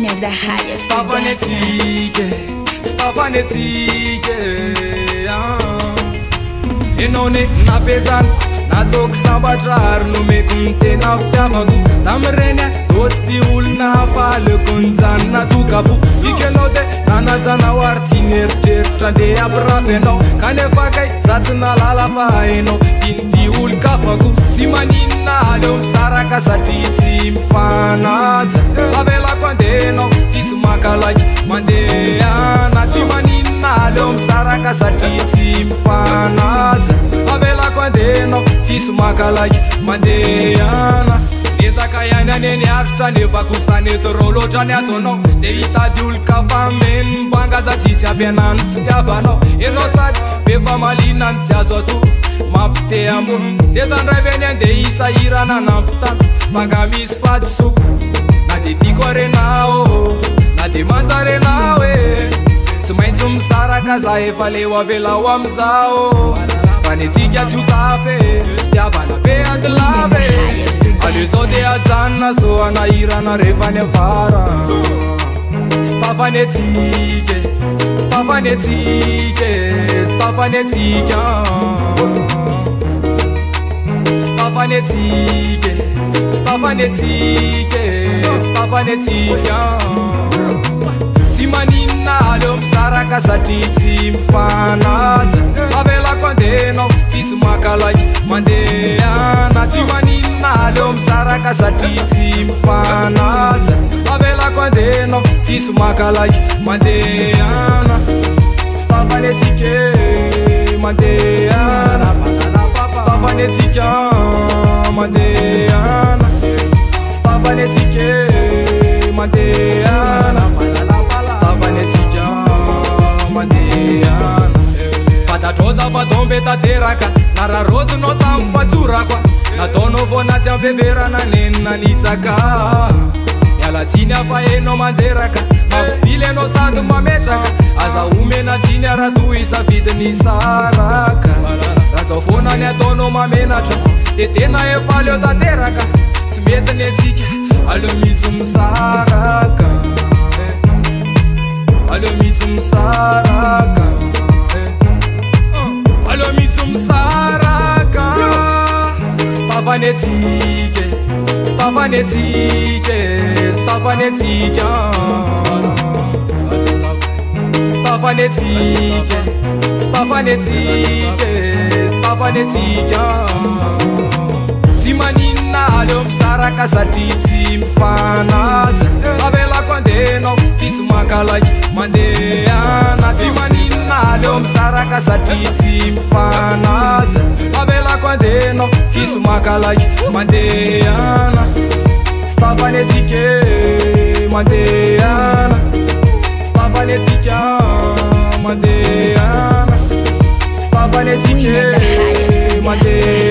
at the highest Stafanetike Enone napezaniko natoko sambatrary nomeko mitena fitiavako tamireny ohatsy ty olona hafaleko nijanona tokabo tikanao de nanajana ary tsy neritreritra nde ampirafy anao kanefa kay za tsy nalala fa hainao tinyty olo-kafako tsy maninona aleo misaraka satria tsy mifanaja avelako andehanao tsisy makalaky mandehana tsy maninona aleo misaraka satria tsy mifanaja avelako andehanao tsisy makalaky mandehana ezaka ihany aneny aritra nevako sanetro loatra ny ataonao de hitady olo-kafa meny mboanga za tsisy ampianany fitiavanao enao sady befa malina ny tsy azo ato mampite ambo de zandraiveny ande isahirana nampitano fanga misy fatsoko na de tiako arenao na de manjarenao tsy maintsy misaraka za efa leo avelao amizao fanetsika tsy hotafe fitiavana be andilave ale zao de ajanona so anahirana rehefa ny avara stafanetsike stafanetsike stafanetsika stafanetsike stafanetsike stafanetsika tsy maninona aleo misaraka satria tsy mifanaja avelako andehanao tsisy makalaky mandehana tsy maninona aleo misaraka satria tsy mifanaja avelako andehanao tsisy makalaky mandehana stafanetsike mandehana stafanetsika mandehana stafanetsike mandehana stafanetsika mandehana fatatrao zava-dombe tateraka nararodinao tamy fatsorako nataonao vona tsy ampeverana nenina nitsaka mialatsiny afahenao manjeraka mampifily anao sady mametraka aza omena tsiny aratoy isavidiny saraka raha zao vona ny ataonao mamenatra de tena efa leo tateraka tsy mety ny atsika aleo mitsy misaraka aleo mitsy misaraka aleo mitsy misaraka stafanetsike stafanetsike stafanetsika stafanetsike stafanetsike stafanetsika tsy maninona aleo misaraka satria tsy mifanaja avelako andehanao tsisy makalaky mandehana tsy maninona aleo misaraka satria tsy mifanaja avelako andehanao tsisy makalaky mandehana stafanetsike mandehana stafanetsika mandehana stafanetsike mandehana